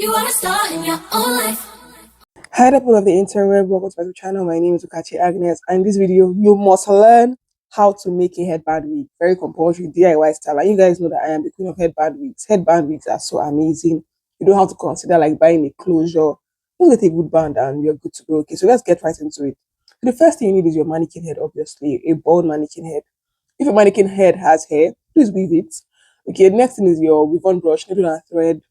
You are a star in your own life. Hi, people of the interweb. Welcome to my channel. My name is Ukachi Agnes, and in this video, you must learn how to make a headband wig. Very compulsory DIY style. And you guys know that I am the queen of headband wigs. Headband wigs are so amazing. You don't have to consider like buying a closure. Just get a good band and you're good to go. Okay, so let's get right into it. So the first thing you need is your mannequin head, obviously, a bald mannequin head. If your mannequin head has hair, please weave it. Okay, next thing is your weave on brush, needle and thread,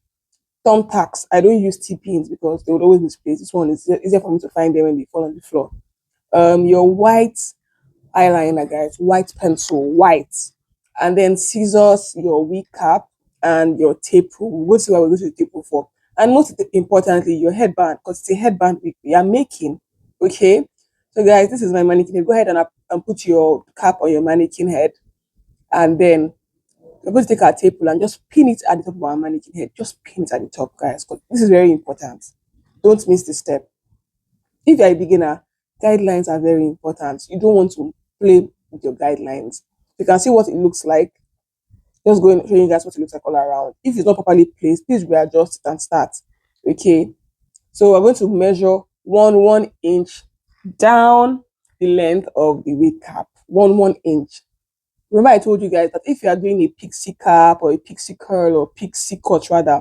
thumbtacks. I don't use T-pins because they would always misplace. This one is easier for me to find them when they fall on the floor. Your white eyeliner, guys, white pencil, white, and then scissors, your wig cap, and your tape rule. We'll see what we're going to the tape rule for. And most importantly, your headband, because it's a headband wig we are making. Okay, so guys, this is my mannequin head. Go ahead and put your cap on your mannequin head, and then we're going to take our tape rule and just pin it at the top of our mannequin head. Just pin it at the top, guys, because this is very important. Don't miss this step. If you're a beginner, guidelines are very important. You don't want to play with your guidelines. You can see what it looks like. Just going showing you guys what it looks like all around. If it's not properly placed, please readjust it and start. Okay. So we're going to measure one inch down the length of the wig cap. One inch. Remember, I told you guys that if you are doing a pixie cap or a pixie curl or pixie cut rather,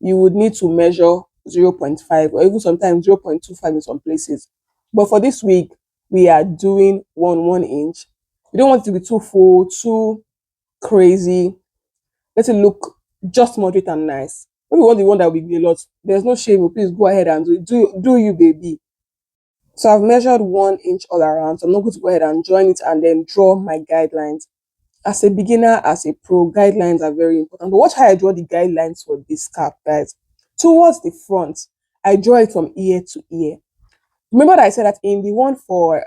you would need to measure 0.5 or even sometimes 0.25 in some places. But for this week, we are doing one inch. We don't want it to be too full, too crazy. Let it look just moderate and nice. When we want the one that will be a lot, there's no shame. Please go ahead and do it. Do you, baby. So I've measured 1 inch all around. So I'm not going to go ahead and join it and then draw my guidelines. As a beginner, as a pro, guidelines are very important. But watch how I draw the guidelines for this cap, guys. Towards the front, I draw it from ear to ear. Remember that I said that in the one for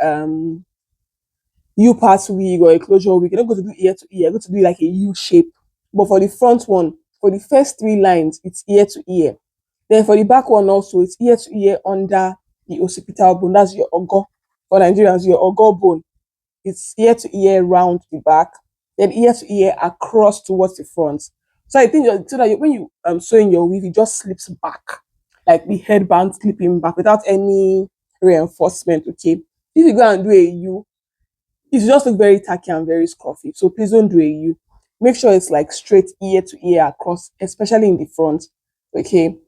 U part wig or a closure wig, you're not going to do ear to ear, you're going to do like a U shape. But for the front one, for the first three lines, it's ear to ear. Then for the back one also, it's ear to ear under the occipital bone. That's your ogo. For Nigerians, your ogo bone. It's ear to ear round the back, then ear to ear across towards the front. So I think so that when you sew in your weave, it just slips back, like the headband slipping back without any reinforcement. Okay, if you go and do a U, it just look very tacky and very scruffy. So please don't do a U. Make sure it's like straight ear to ear across, especially in the front. Okay,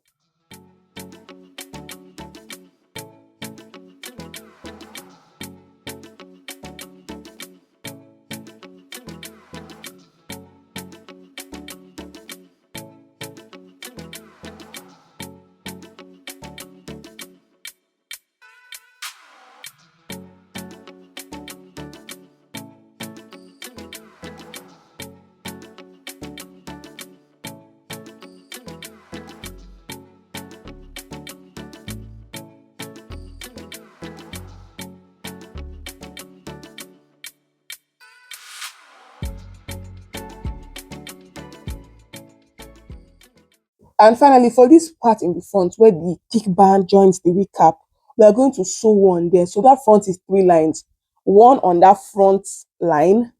and finally, for this part in the front where the thick band joins the wig cap, we are going to sew one there. So that front is three lines, one on that front line,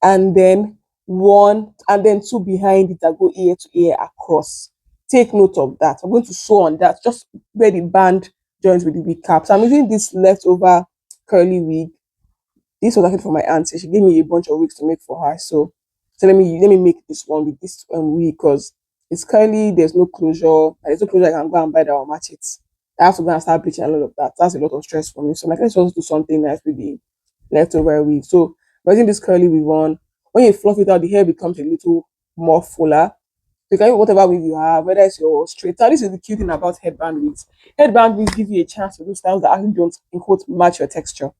and then one, and then two behind it that go ear to ear across. Take note of that. I'm going to sew on that, just where the band joins with the wig cap. So I'm using this leftover curly wig. This was actually for my auntie. She gave me a bunch of wigs to make for her. So let me make this one with this wig because it's curly. There's no closure. There's no closure. I can go and buy that or match it. I have to go and start bleaching a lot of that. That's a lot of stress for me. So I'm like, let's just do something nice with the leftover wig. So we're using this curly wig on. When you fluff it out, the hair becomes a little more fuller. So you can use whatever wig you have, whether it's your straight. Now, this is the cute thing about headband wigs. Headband wigs give you a chance to do styles that actually don't, in quote, match your texture.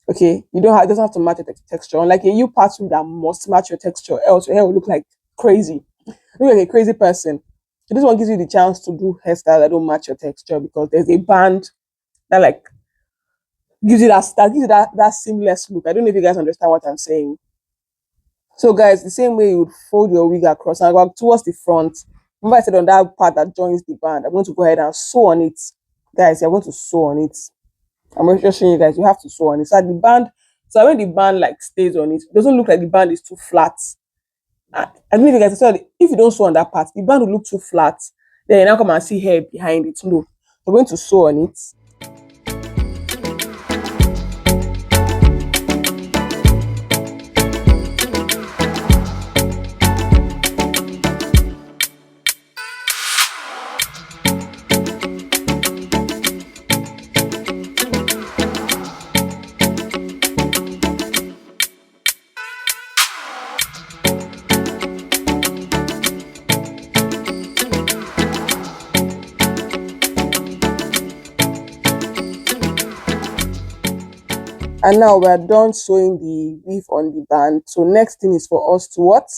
Okay, you don't have, it doesn't have to match your texture. Unlike a U part wig that must match your texture, else your hair will look like crazy. Look like a crazy person. So this one gives you the chance to do hairstyle that don't match your texture because there's a band that like gives you that seamless look. I don't know if you guys understand what I'm saying. So guys, the same way you would fold your wig across and go towards the front. Remember I said on that part that joins the band, I'm going to go ahead and sew on it. Guys, you're going to sew on it. I'm just showing you guys, you have to sew on it. So the band, so when the band like stays on it, it doesn't look like the band is too flat. I don't know if you guys saw if you don't sew on that part, the band will look too flat. Then you now come and see hair behind it. No, we're going to sew on it. And now we're done sewing the weave on the band. So next thing is for us to what?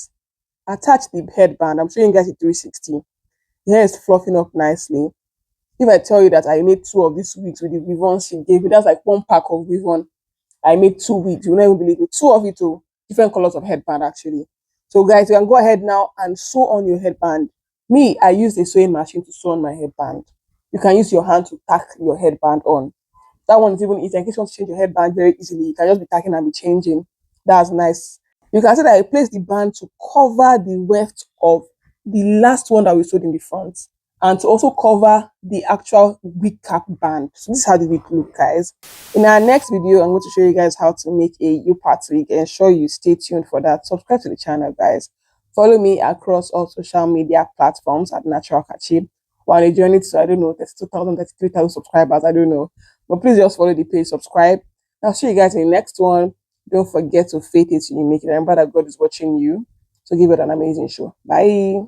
Attach the headband. I'm showing you guys the 360. The hair is fluffing up nicely. If I tell you that I made 2 of these wigs with the weave she gave me, that's like 1 pack of weave. I made 2 wigs. You will not even believe me. 2 of it too. Different colors of headband actually. So guys, you can go ahead now and sew on your headband. Me, I use a sewing machine to sew on my headband. You can use your hand to tack your headband on. That one is even easy. In case you want to change your headband very easily, you can just be tacking and be changing. That's nice. You can see that I placed the band to cover the weft of the last one that we sewed in the front, and to also cover the actual wig cap band. So this is how the wig look, guys. In our next video, I'm going to show you guys how to make a U-part wig. Ensure you stay tuned for that. Subscribe to the channel, guys. Follow me across all social media platforms at Natural Kachi. We're on a journey to, I don't know, 32,000, 33,000 subscribers. I don't know. But please just follow the page, subscribe. I'll see you guys in the next one. Don't forget to faith it till you make it. Remember that God is watching you. So give it an amazing show. Bye.